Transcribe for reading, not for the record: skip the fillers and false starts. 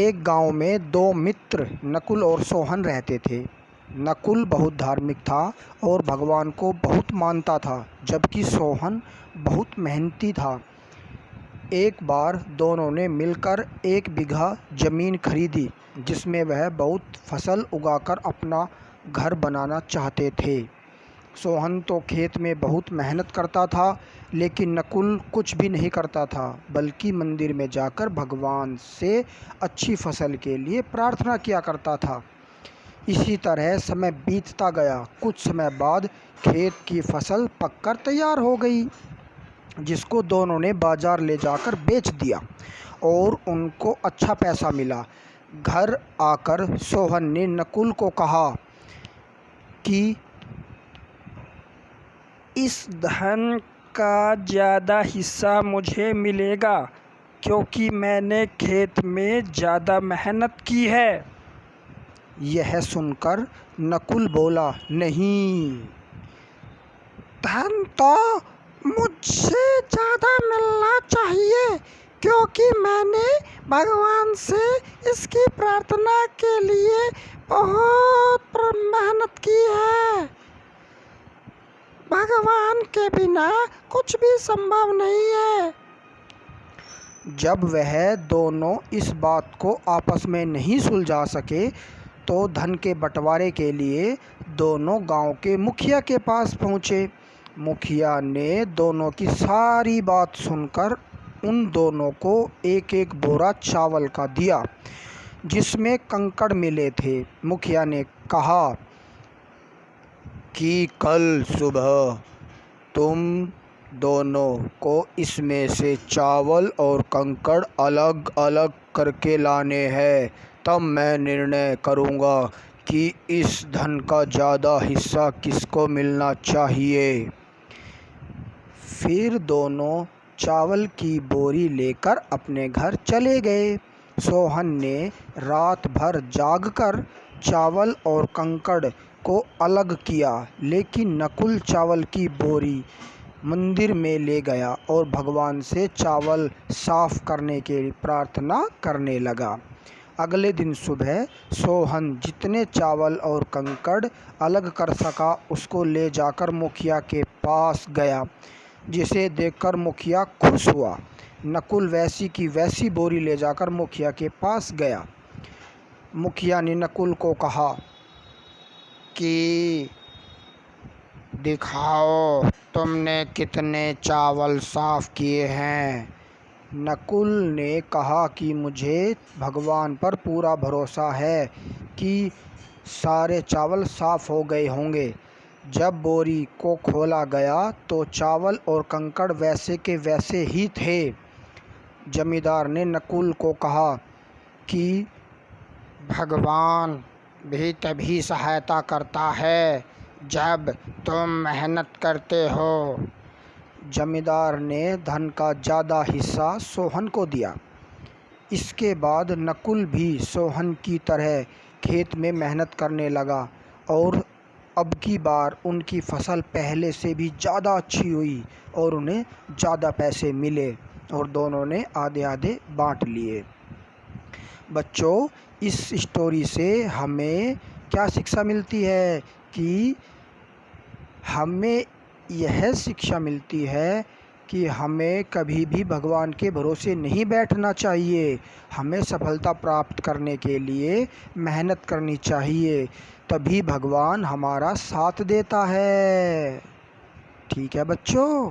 एक गांव में दो मित्र नकुल और सोहन रहते थे। नकुल बहुत धार्मिक था और भगवान को बहुत मानता था, जबकि सोहन बहुत मेहनती था। एक बार दोनों ने मिलकर 1 बीघा ज़मीन खरीदी, जिसमें वह बहुत फसल उगाकर अपना घर बनाना चाहते थे। सोहन तो खेत में बहुत मेहनत करता था, लेकिन नकुल कुछ भी नहीं करता था, बल्कि मंदिर में जाकर भगवान से अच्छी फसल के लिए प्रार्थना किया करता था। इसी तरह समय बीतता गया। कुछ समय बाद खेत की फसल पककर तैयार हो गई, जिसको दोनों ने बाजार ले जाकर बेच दिया और उनको अच्छा पैसा मिला। घर आकर सोहन ने नकुल को कहा कि इस धन का ज़्यादा हिस्सा मुझे मिलेगा, क्योंकि मैंने खेत में ज़्यादा मेहनत की है। यह सुनकर नकुल बोला, नहीं, धन तो मुझे ज़्यादा मिलना चाहिए, क्योंकि मैंने भगवान से इसकी प्रार्थना के लिए बहुत मेहनत की है। भगवान के बिना कुछ भी संभव नहीं है। जब वह दोनों इस बात को आपस में नहीं सुलझा सके, तो धन के बंटवारे के लिए दोनों गांव के मुखिया के पास पहुँचे। मुखिया ने दोनों की सारी बात सुनकर उन दोनों को 1-1 बोरा चावल का दिया, जिसमें कंकड़ मिले थे। मुखिया ने कहा कि कल सुबह तुम दोनों को इसमें से चावल और कंकड़ अलग अलग करके लाने हैं, तब मैं निर्णय करूँगा कि इस धन का ज़्यादा हिस्सा किसको मिलना चाहिए। फिर दोनों चावल की बोरी लेकर अपने घर चले गए। सोहन ने रात भर जागकर चावल और कंकड़ को अलग किया, लेकिन नकुल चावल की बोरी मंदिर में ले गया और भगवान से चावल साफ करने की प्रार्थना करने लगा। अगले दिन सुबह सोहन जितने चावल और कंकड़ अलग कर सका, उसको ले जाकर मुखिया के पास गया, जिसे देखकर मुखिया खुश हुआ। नकुल वैसी की वैसी बोरी ले जाकर मुखिया के पास गया। मुखिया ने नकुल को कहा कि दिखाओ तुमने कितने चावल साफ किए हैं। नकुल ने कहा कि मुझे भगवान पर पूरा भरोसा है कि सारे चावल साफ हो गए होंगे। जब बोरी को खोला गया तो चावल और कंकड़ वैसे के वैसे ही थे। जमींदार ने नकुल को कहा कि भगवान भी तभी सहायता करता है जब तुम मेहनत करते हो। जमींदार ने धन का ज़्यादा हिस्सा सोहन को दिया। इसके बाद नकुल भी सोहन की तरह खेत में मेहनत करने लगा और अब की बार उनकी फसल पहले से भी ज़्यादा अच्छी हुई और उन्हें ज़्यादा पैसे मिले और दोनों ने आधे आधे बांट लिए। बच्चों, इस स्टोरी से हमें क्या शिक्षा मिलती है कि हमें यह शिक्षा मिलती है कि हमें कभी भी भगवान के भरोसे नहीं बैठना चाहिए। हमें सफलता प्राप्त करने के लिए मेहनत करनी चाहिए, तभी भगवान हमारा साथ देता है। ठीक है बच्चों।